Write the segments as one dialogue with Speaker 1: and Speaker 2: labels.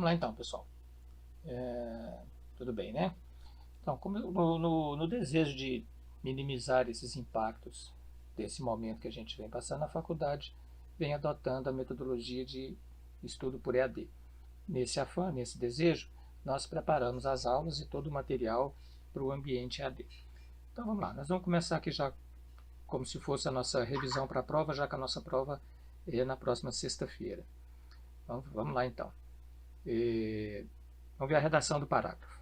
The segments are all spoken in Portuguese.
Speaker 1: Vamos lá então, pessoal. Tudo bem, né? Então, como no desejo de minimizar esses impactos desse momento que a gente vem passando na faculdade, vem adotando a metodologia de estudo por EAD. Nesse afã, nesse desejo, nós preparamos as aulas e todo o material para o ambiente EAD. Então vamos lá, nós vamos começar aqui já como se fosse a nossa revisão para a prova, já que a nossa prova é na próxima sexta-feira. Então, vamos lá então. Vamos ver a redação do parágrafo.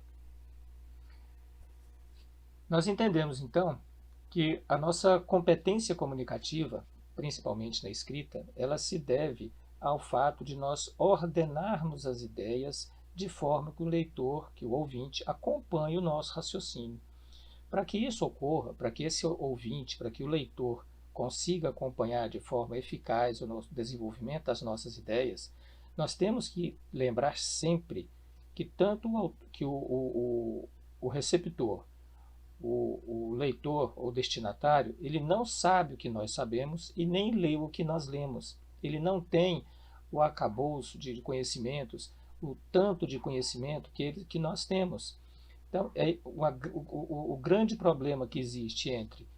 Speaker 1: Nós entendemos então que a nossa competência comunicativa, principalmente na escrita, ela se deve ao fato de nós ordenarmos as ideias de forma que o leitor, que o ouvinte, acompanhe o nosso raciocínio. Para que isso ocorra, para que esse ouvinte, para que o leitor consiga acompanhar de forma eficaz o desenvolvimento das nossas ideias, nós temos que lembrar sempre que tanto o receptor, o leitor ou destinatário, ele não sabe o que nós sabemos e nem lê o que nós lemos. Ele não tem o arcabouço de conhecimentos, o tanto de conhecimento que nós temos. Então, o grande problema que existe entre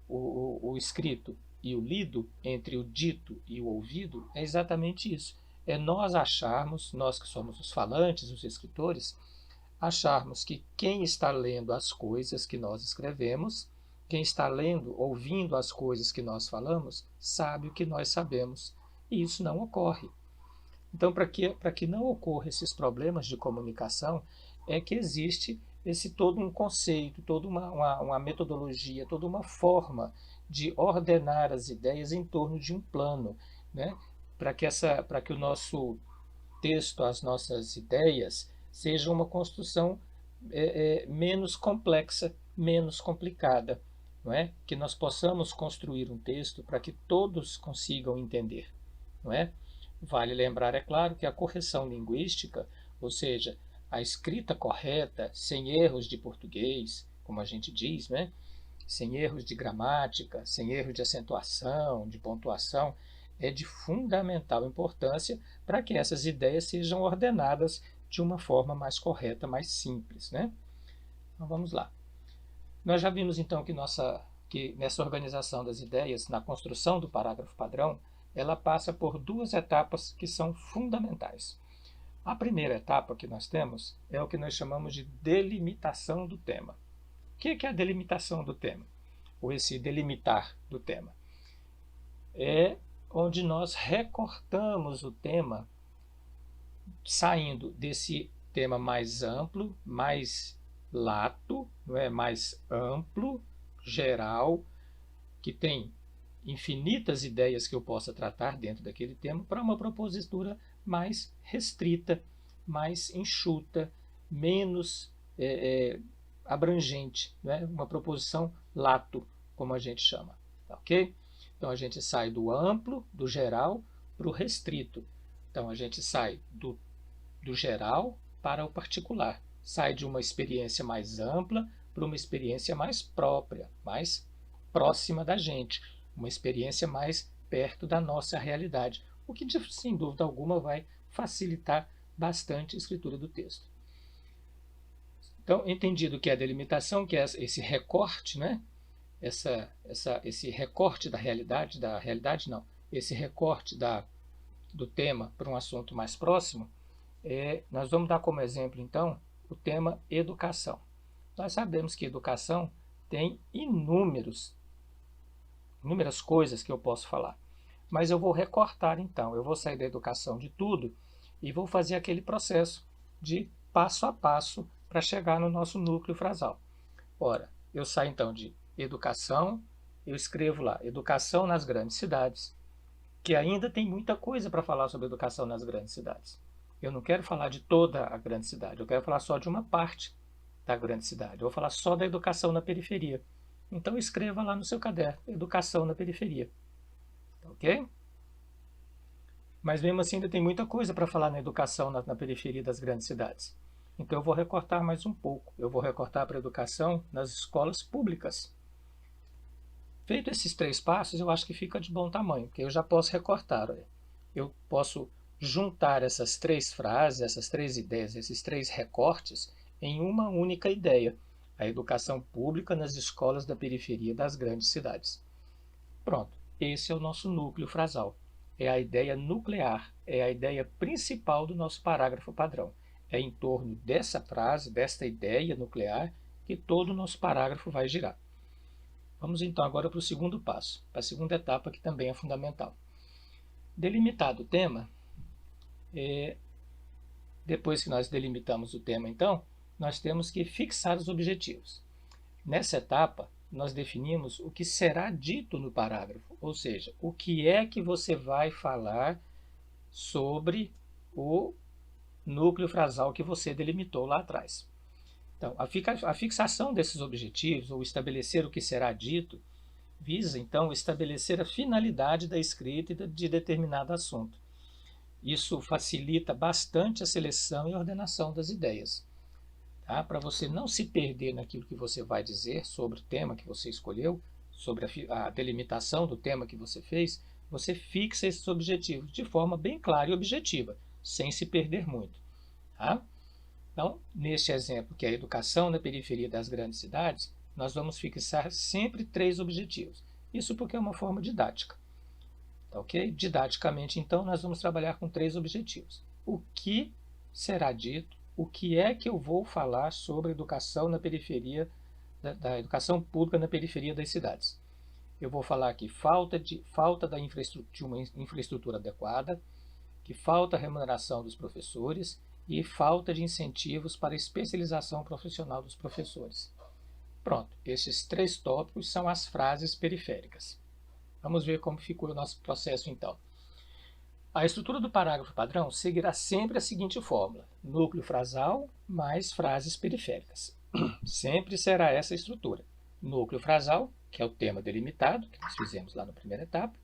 Speaker 1: o escrito e o lido, entre o dito e o ouvido, é exatamente isso. É nós acharmos, nós que somos os falantes, os escritores, acharmos que quem está lendo as coisas que nós escrevemos, quem está lendo, ouvindo as coisas que nós falamos, sabe o que nós sabemos. E isso não ocorre. Então, para que não ocorra esses problemas de comunicação, é que existe todo um conceito, toda uma metodologia, toda uma forma de ordenar as ideias em torno de um plano, né? Para que o nosso texto, as nossas ideias, seja uma construção menos complexa, menos complicada, não é? Que nós possamos construir um texto para que todos consigam entender, não é? Vale lembrar, é claro, que a correção linguística, ou seja, a escrita correta, sem erros de português, como a gente diz, né? Sem erros de gramática, sem erros de acentuação, de pontuação, é de fundamental importância para que essas ideias sejam ordenadas de uma forma mais correta, mais simples, né? Então vamos lá. Nós já vimos então que nessa organização das ideias, na construção do parágrafo padrão, ela passa por duas etapas que são fundamentais. A primeira etapa que nós temos é o que nós chamamos de delimitação do tema. O que é a delimitação do tema? Ou esse delimitar do tema? É onde nós recortamos o tema, saindo desse tema mais amplo, mais lato, não é? Mais amplo, geral, que tem infinitas ideias que eu possa tratar dentro daquele tema, para uma propositura mais restrita, mais enxuta, menos abrangente, né? Uma proposição lato, como a gente chama. Ok? Então a gente sai do amplo, do geral, para o restrito. Então a gente sai do geral para o particular. Sai de uma experiência mais ampla para uma experiência mais própria, mais próxima da gente. Uma experiência mais perto da nossa realidade, o que, sem dúvida alguma, vai facilitar bastante a escritura do texto. Então, entendido que é a delimitação, que é esse recorte, né? Esse recorte da realidade não, esse recorte do tema para um assunto mais próximo, nós vamos dar como exemplo, então, o tema educação. Nós sabemos que educação tem inúmeras coisas que eu posso falar. Mas eu vou recortar então, eu vou sair da educação de tudo e vou fazer aquele processo de passo a passo para chegar no nosso núcleo frasal. Ora, eu saio então de educação, eu escrevo lá, educação nas grandes cidades, que ainda tem muita coisa para falar sobre educação nas grandes cidades. Eu não quero falar de toda a grande cidade, eu quero falar só de uma parte da grande cidade, eu vou falar só da educação na periferia. Então escreva lá no seu caderno, educação na periferia. Ok? Mas mesmo assim ainda tem muita coisa para falar na educação na periferia das grandes cidades. Então eu vou recortar mais um pouco. Eu vou recortar para a educação nas escolas públicas. Feito esses 3 passos, eu acho que fica de bom tamanho, porque eu já posso recortar. Olha. Eu posso juntar essas três frases, essas três ideias, esses três recortes em uma única ideia: a educação pública nas escolas da periferia das grandes cidades. Pronto, esse é o nosso núcleo frasal. É a ideia nuclear, é a ideia principal do nosso parágrafo padrão. É em torno dessa frase, desta ideia nuclear, que todo o nosso parágrafo vai girar. Vamos então agora para o segundo passo, para a segunda etapa, que também é fundamental. Delimitado o tema, depois que nós delimitamos o tema, então, nós temos que fixar os objetivos. Nessa etapa, nós definimos o que será dito no parágrafo, ou seja, o que é que você vai falar sobre o núcleo frasal que você delimitou lá atrás. Então, a fixação desses objetivos, ou estabelecer o que será dito, visa, então, estabelecer a finalidade da escrita de determinado assunto. Isso facilita bastante a seleção e ordenação das ideias. Tá? Para você não se perder naquilo que você vai dizer sobre o tema que você escolheu, sobre a delimitação do tema que você fez, você fixa esses objetivos de forma bem clara e objetiva, sem se perder muito. Tá? Então, neste exemplo, que é a educação na periferia das grandes cidades, nós vamos fixar sempre 3 objetivos. Isso porque é uma forma didática. Tá, ok? Didaticamente, então, nós vamos trabalhar com 3 objetivos. O que será dito? O que é que eu vou falar sobre educação na periferia, da educação pública na periferia das cidades? Eu vou falar aqui falta de uma infraestrutura adequada, que falta a remuneração dos professores e falta de incentivos para a especialização profissional dos professores. Pronto, esses 3 tópicos são as frases periféricas. Vamos ver como ficou o nosso processo então. A estrutura do parágrafo padrão seguirá sempre a seguinte fórmula: núcleo frasal mais frases periféricas. Sempre será essa a estrutura. Núcleo frasal, que é o tema delimitado, que nós fizemos lá na primeira etapa,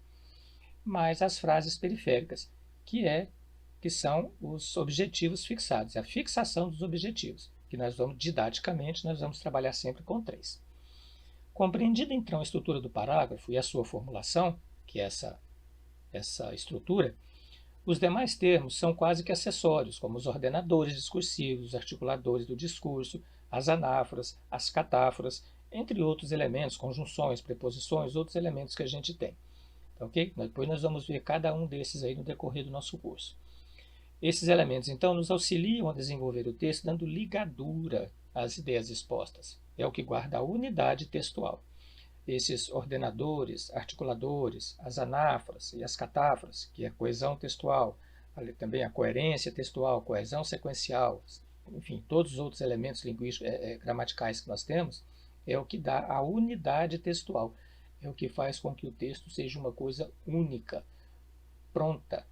Speaker 1: mais as frases periféricas, que são os objetivos fixados, a fixação dos objetivos, que nós vamos, didaticamente, nós vamos trabalhar sempre com 3. Compreendida então a estrutura do parágrafo e a sua formulação, que é essa estrutura, os demais termos são quase que acessórios, como os ordenadores discursivos, os articuladores do discurso, as anáforas, as catáforas, entre outros elementos, conjunções, preposições, outros elementos que a gente tem. Ok? Depois nós vamos ver cada um desses aí no decorrer do nosso curso. Esses elementos, então, nos auxiliam a desenvolver o texto, dando ligadura às ideias expostas. É o que guarda a unidade textual. Esses ordenadores, articuladores, as anáforas e as catáforas, que é a coesão textual, também a coerência textual, coesão sequencial, enfim, todos os outros elementos linguísticos, gramaticais que nós temos, é o que dá a unidade textual. É o que faz com que o texto seja uma coisa única, pronta,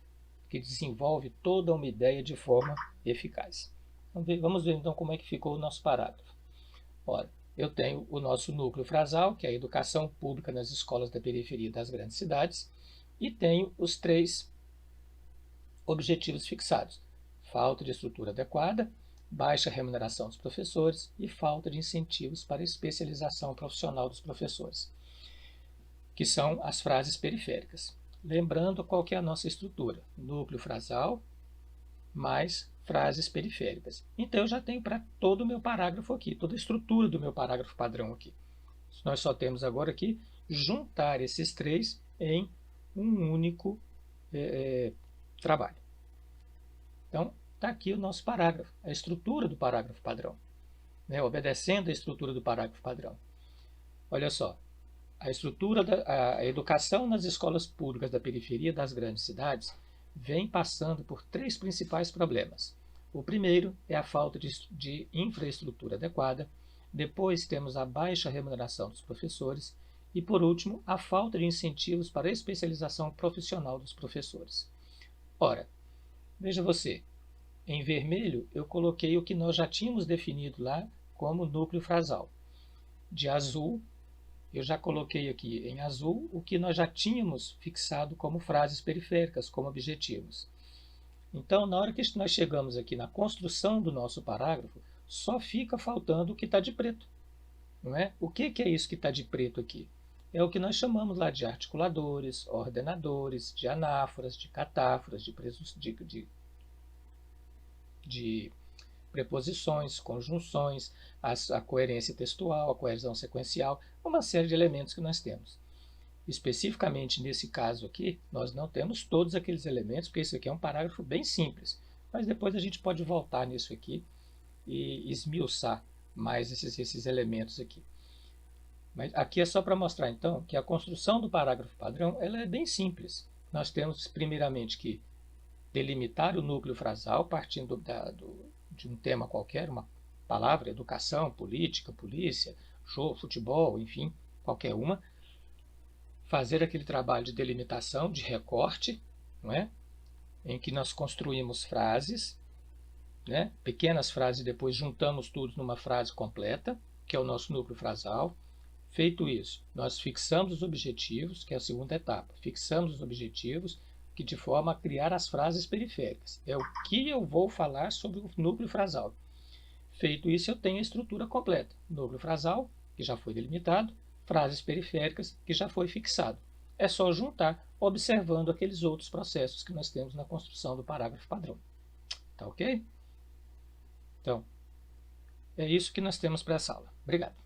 Speaker 1: que desenvolve toda uma ideia de forma eficaz. Vamos ver então como é que ficou o nosso parágrafo. Ora, eu tenho o nosso núcleo frasal, que é a educação pública nas escolas da periferia das grandes cidades, e tenho os 3 objetivos fixados: falta de estrutura adequada, baixa remuneração dos professores e falta de incentivos para a especialização profissional dos professores, que são as frases periféricas. Lembrando qual que é a nossa estrutura: núcleo frasal mais frases periféricas. Então eu já tenho para todo o meu parágrafo aqui, toda a estrutura do meu parágrafo padrão aqui. Nós só temos agora aqui juntar esses 3 em um único trabalho. Então está aqui o nosso parágrafo, a estrutura do parágrafo padrão, né, obedecendo a estrutura do parágrafo padrão. Olha só. A educação nas escolas públicas da periferia das grandes cidades vem passando por 3 principais problemas. O primeiro é a falta de infraestrutura adequada, depois temos a baixa remuneração dos professores e, por último, a falta de incentivos para a especialização profissional dos professores. Ora, veja você, em vermelho eu coloquei o que nós já tínhamos definido lá como núcleo frasal. De azul, eu já coloquei aqui em azul o que nós já tínhamos fixado como frases periféricas, como objetivos. Então, na hora que nós chegamos aqui na construção do nosso parágrafo, só fica faltando o que está de preto. Não é? O que é isso que está de preto aqui? é o que nós chamamos lá de articuladores, ordenadores, de anáforas, de catáforas, de preposições, conjunções, a coerência textual, a coesão sequencial, uma série de elementos que nós temos. Especificamente nesse caso aqui, nós não temos todos aqueles elementos, porque isso aqui é um parágrafo bem simples, mas depois a gente pode voltar nisso aqui e esmiuçar mais esses elementos aqui. Mas aqui é só para mostrar, então, que a construção do parágrafo padrão ela é bem simples. Nós temos, primeiramente, que delimitar o núcleo frasal partindo de um tema qualquer, uma palavra, educação, política, polícia, jogo, futebol, enfim, qualquer uma. Fazer aquele trabalho de delimitação, de recorte, não é? Em que nós construímos frases, né? Pequenas frases e depois juntamos tudo numa frase completa, que é o nosso núcleo frasal. Feito isso, nós fixamos os objetivos, que é a segunda etapa. Fixamos os objetivos, que de forma a criar as frases periféricas. É o que eu vou falar sobre o núcleo frasal. Feito isso, eu tenho a estrutura completa. Núcleo frasal, que já foi delimitado, frases periféricas, que já foi fixado. É só juntar, observando aqueles outros processos que nós temos na construção do parágrafo padrão. Tá ok? Então, é isso que nós temos para essa aula. Obrigado.